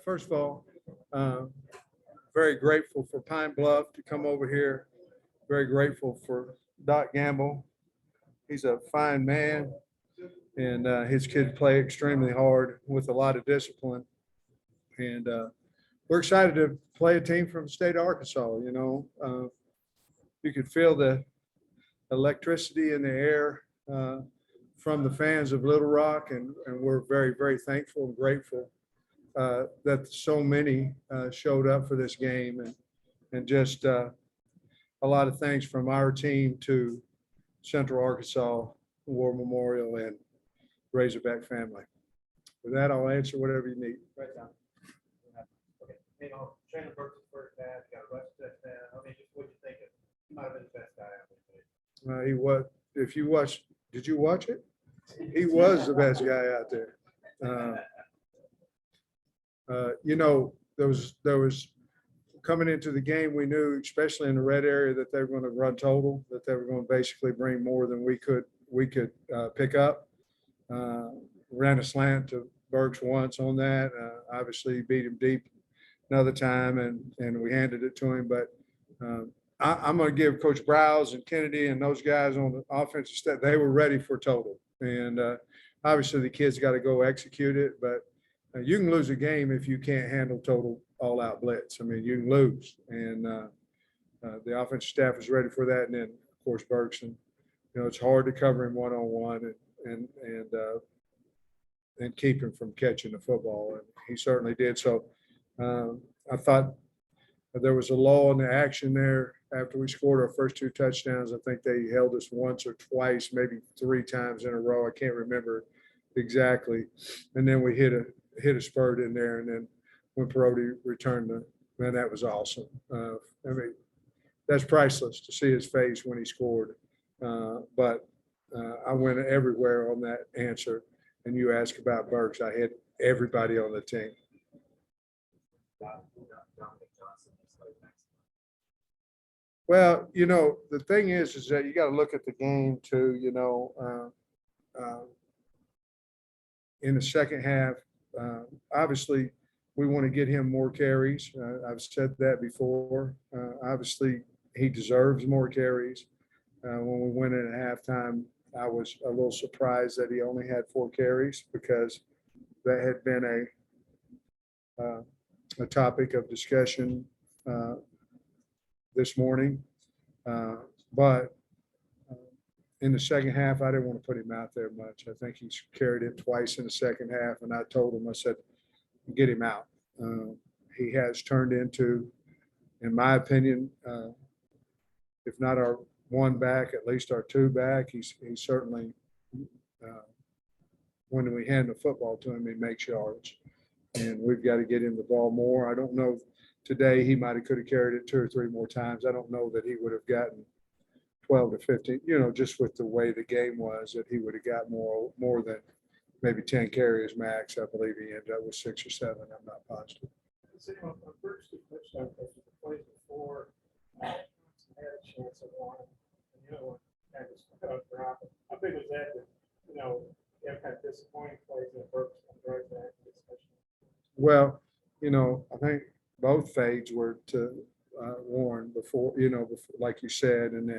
First of all, very grateful for Pine Bluff to come over here. Very grateful for Doc Gamble. He's a fine man, and his kids play extremely hard with a lot of discipline. And we're excited to play a team from the state of Arkansas. You could feel the electricity in the air from the fans of Little Rock, and we're very, very thankful and grateful that so many showed up for this game, and just a lot of thanks from our team to Central Arkansas War Memorial and Razorback family. With that, I'll answer whatever you need. Right down. Okay, Shannon Burks' first half, got a rush touchdown. I mean, just what you think of? He might have been the best guy out there. He was. If you watched, did you watch it? He was the best guy out there. There was coming into the game, we knew, especially in the red area, that they were going to run total, that they were going to basically bring more than we could pick up. Ran a slant to Burks once on that. Obviously beat him deep another time, and we handed it to him. But I'm going to give Coach Browse and Kennedy and those guys on the offensive staff, they were ready for total. And obviously the kids got to go execute it, but you can lose a game if you can't handle total all-out blitz. I mean, you can lose. And the offensive staff is ready for that. And then, of course, Bergson, it's hard to cover him one-on-one and keep him from catching the football. And he certainly did. So I thought there was a lull in the action there after we scored our first two touchdowns. I think they held us once or twice, maybe three times in a row. I can't remember exactly. And then we hit a spurt in there. And then when Perotti returned man, that was awesome. I mean, that's priceless to see his face when he scored. But I went everywhere on that answer. And you ask about Burks, I had everybody on the team. Well, the thing is that you got to look at the game too, in the second half. Obviously, we want to get him more carries. I've said that before. Obviously, he deserves more carries. When we went in at halftime, I was a little surprised that he only had 4 carries, because that had been a topic of discussion this morning. But in the second half, I didn't want to put him out there much. I think he's carried it twice in the second half, and I told him, I said, get him out. He has turned into, in my opinion, if not our one back, at least our 2 back. He's certainly, when we hand the football to him, he makes yards, and we've got to get him the ball more. I don't know, today he could have carried it 2 or 3 more times. I don't know that he would have gotten 12 to 15, just with the way the game was, that he would have got more than maybe 10 carries max. I believe he ended up with 6 or 7. I'm not positive. On first two touchdowns, the plays before, had a chance of one. Kind of dropping. How big was that? You have kind of disappointing plays in Burks and right back, especially. Well, I think both fades were to Warren before, like you said, and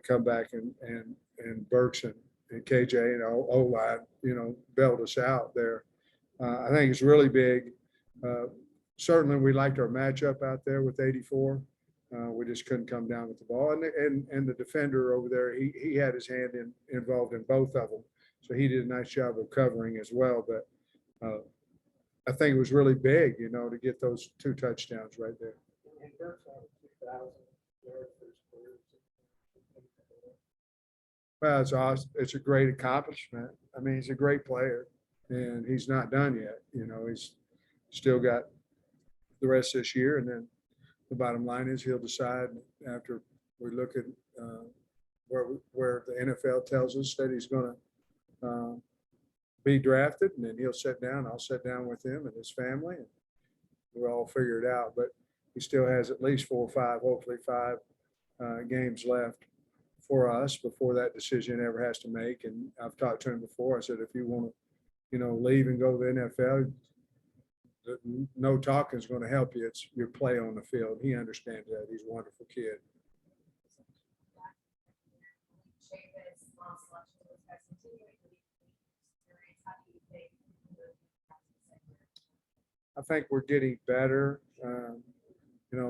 come back and Burks and KJ and O-line, bailed us out there. I think it's really big. Certainly we liked our matchup out there with 84. We just couldn't come down with the ball. And the defender over there, he had his hand involved in both of them. So he did a nice job of covering as well. But I think it was really big, to get those 2 touchdowns right there. And Burks on 2,000 yards for his career. Well, it's awesome. It's a great accomplishment. I mean, he's a great player, and he's not done yet. He's still got the rest of this year, and then the bottom line is he'll decide after we look at where the NFL tells us that he's going to be drafted, and then he'll sit down. I'll sit down with him and his family, and we'll all figure it out. But he still has at least 4 or 5, hopefully 5 games left for us before that decision ever has to make. And I've talked to him before. I said, if you want to, leave and go to the NFL, no talking is going to help you. It's your play on the field. He understands that. He's a wonderful kid. I think we're getting better.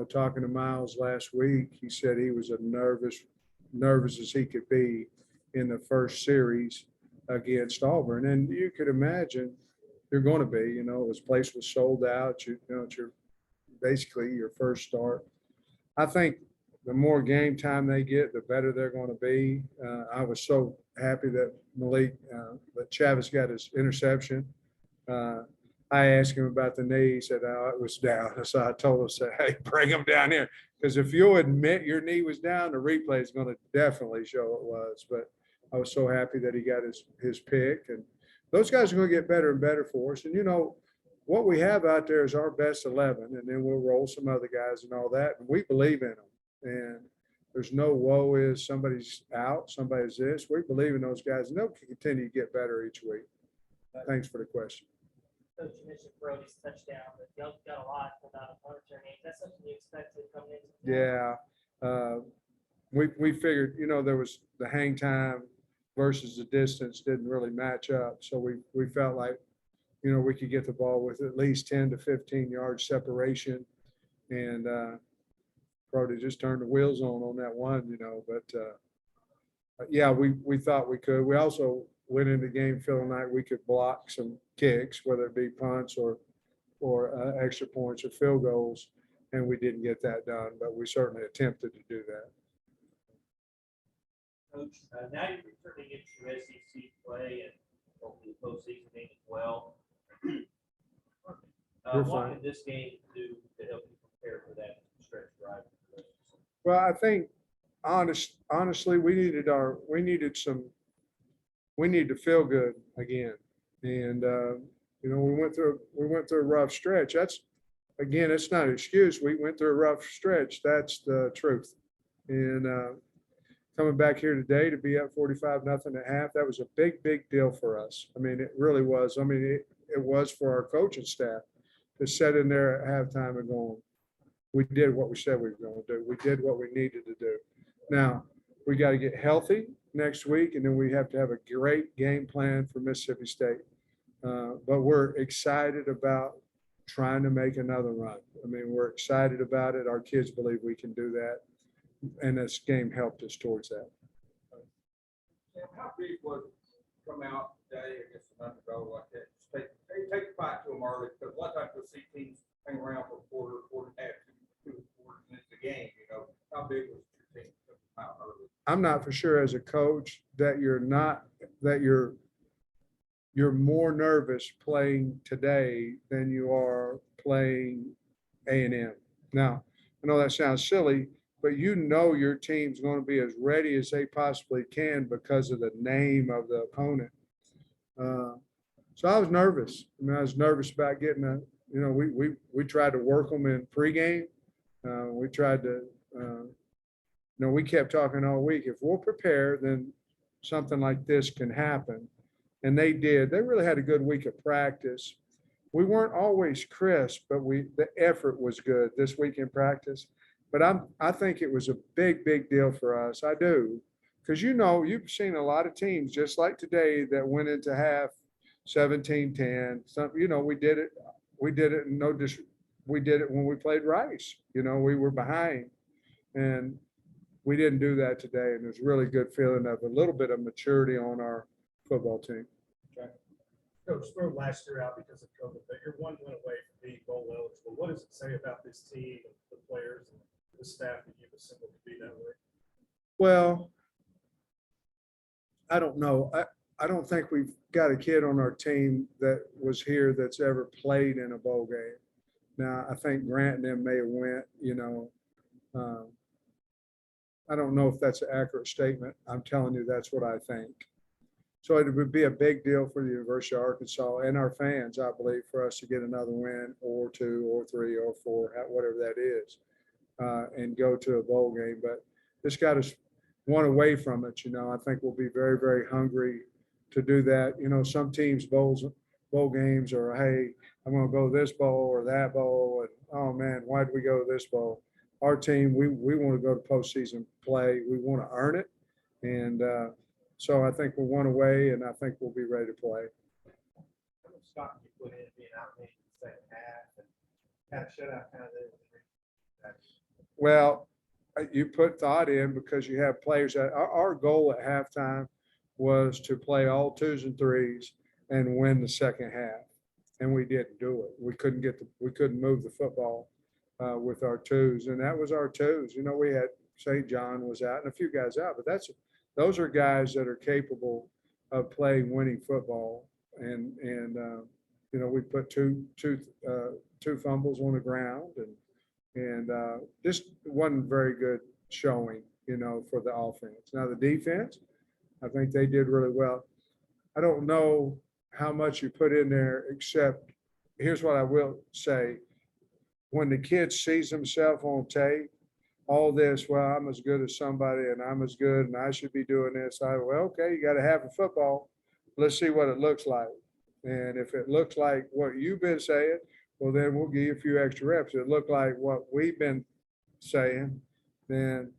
Talking to Miles last week, he said he was nervous as he could be in the first series against Auburn. And you could imagine you're going to be, this place was sold out. It's basically your first start. I think the more game time they get, the better they're going to be. I was so happy that that Chavis got his interception. I asked him about the knee. He said, "Oh, it was down." So I told him, "Hey, bring him down here." Because if you'll admit your knee was down, the replay is going to definitely show it was. But I was so happy that he got his pick. And those guys are going to get better and better for us. And, what we have out there is our best 11. And then we'll roll some other guys and all that. And we believe in them. And there's no woe is somebody's out, somebody's this. We believe in those guys. And they'll continue to get better each week. Thanks for the question. Coach, you mentioned Brody's touchdown, but y'all got a lot about a punt return game. Is that something you expected coming in? Yeah. We figured, there was the hang time versus the distance didn't really match up. So we felt like, we could get the ball with at least 10 to 15 yards separation. And Brody just turned the wheels on that one, but yeah, we thought we could. We also went into the game feeling like we could block some kicks, whether it be punts or extra points or field goals, and we didn't get that done, but we certainly attempted to do that. Coach, now you're returning into SEC play and hopefully postseason game as well. What can this game do to help you prepare for that stretch drive? Well, I think honestly, we need to feel good again. And, we went through a rough stretch. It's not an excuse. We went through a rough stretch. That's the truth. And coming back here today to be up 45-0 at half, that was a big, big deal for us. I mean, it really was. I mean, it was for our coaching staff to sit in there at halftime and going, we did what we said we were going to do. We did what we needed to do. Now, we got to get healthy next week, and then we have to have a great game plan for Mississippi State. But we're excited about trying to make another run. I mean, we're excited about it. Our kids believe we can do that, and this game helped us towards that. How big was it come out today against an underdog like that? Take the fight to them early, because a lot of times you'll see teams hang around for a quarter and a half, two quarters into the game. How big was your team come out early? I'm not for sure as a coach that you're more nervous playing today than you are playing A&M. Now, I know that sounds silly, but your team's going to be as ready as they possibly can because of the name of the opponent. So I was nervous. I was nervous about getting we tried to work them in pregame. We tried to, we kept talking all week. If we'll prepare, then something like this can happen. And they did. They really had a good week of practice. We weren't always crisp, but the effort was good this week in practice. But I think it was a big, big deal for us. I do. Because you've seen a lot of teams just like today that went into half 17-10. We did it. We did it we did it when we played Rice. We were behind. And we didn't do that today. And there's really good feeling of a little bit of maturity on our football team. Okay. Coach, throw last year out because of COVID, but you're one win away from being bowl eligible. What does it say about this team and the players and the staff that you've assembled to be that way? Well, I don't know. I don't think we've got a kid on our team that was here that's ever played in a bowl game. Now, I think Grant and them may have went, I don't know if that's an accurate statement. I'm telling you, that's what I think. So it would be a big deal for the University of Arkansas and our fans, I believe, for us to get another win or two or three or four, whatever that is, and go to a bowl game. But this got us one away from it. I think we'll be very, very hungry to do that. Some teams bowls bowl games, or hey, I'm gonna go this bowl or that bowl, and oh man, why did we go to this bowl? Our team, we want to go to postseason play. We want to earn it, and so I think we're one away, and I think we'll be ready to play. How much stock you put in being out in the second half and kind of shutout kind of there? Well, you put thought in because you have players that our goal at halftime was to play all 2s and 3s and win the second half. And we didn't do it. We couldn't move the football with our 2s. And that was our 2s. You know, we had St. John was out and a few guys out, but those are guys that are capable of playing winning football. And you know, we put two fumbles on the ground and just wasn't very good showing, you know, for the offense. Now the defense, I think they did really well. I don't know how much you put in there, except here's what I will say. When the kid sees himself on tape, all this, well, I'm as good as somebody and I'm as good and I should be doing this. Well, okay, you got to have a football. Let's see what it looks like. And if it looks like what you've been saying, well, then we'll give you a few extra reps. If it looked like what we've been saying, then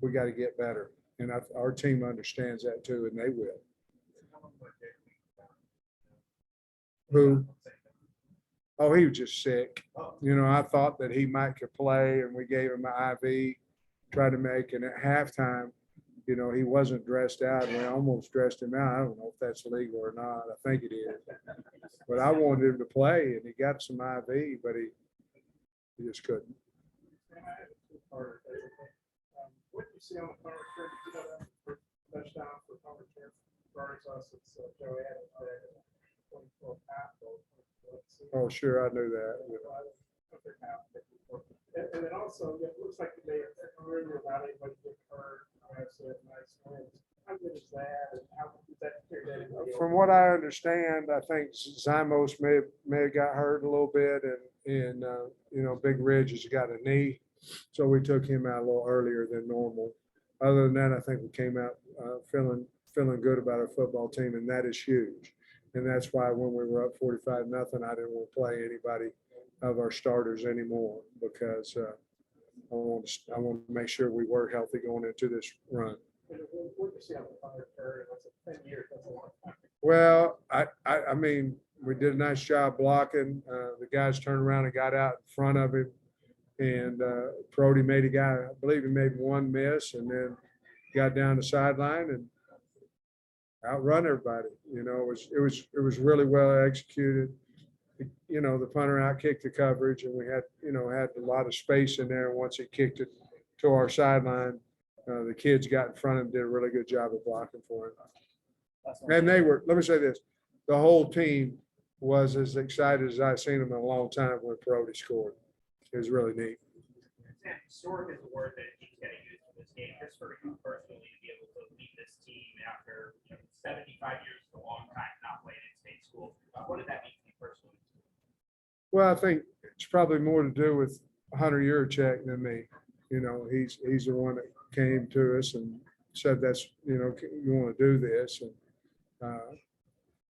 we got to get better. And our team understands that too, and they will. Who? Oh, he was just sick. You know, I thought that he might could play, and we gave him an IV, tried to make, and at halftime, you know, he wasn't dressed out. We almost dressed him out. I don't know if that's legal or not. I think it is. But I wanted him to play, and he got some IV, but he just couldn't. What do you see on the punt return? Did you know that for touchdown for punt return? First, since Joey Adams had 24 tackles. Oh, sure, I knew that. And then also, it looks like they really without anybody getting hurt. Nice wins. How good is that? And how does that carry that into? From what I understand, I think Zymos may have got hurt a little bit, and you know, Big Ridge has got a knee, so we took him out a little earlier than normal. Other than that, I think we came out feeling good about our football team, and that is huge. And that's why when we were up 45-0, I didn't want to play anybody of our starters anymore because I want to make sure we were healthy going into this run. What do you see on the punt return? That's 10 years. That's a long time. Well, I mean, we did a nice job blocking. The guys turned around and got out in front of him, and Brody made a guy, I believe he made one miss, and then got down the sideline and outrun everybody. You know, it was really well executed. You know, the punter outkicked the coverage, and we had a lot of space in there. Once he kicked it to our sideline, the kids got in front of him, did a really good job of blocking for him. And let me say this, the whole team was as excited as I've seen them in a long time when Brody scored. It was really neat. Sam, historic is the word that keeps getting used in this game, just for you personally to be able to lead this team after 75 years is a long time not playing in state school. What did that mean to you personally? Well, I think it's probably more to do with Hunter Yurachek than me. You know, he's the one that came to us and said that's, you know, you want to do this. And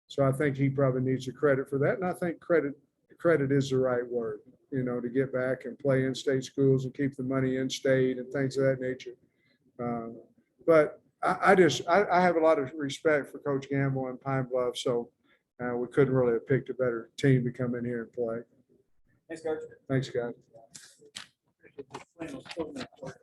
so I think he probably needs the credit for that. And I think credit is the right word, you know, to get back and play in state schools and keep the money in state and things of that nature. But I have a lot of respect for Coach Gamble and Pine Bluff. So we couldn't really have picked a better team to come in here and play. Thanks, Coach. Thanks, guys. Flannel still in that court.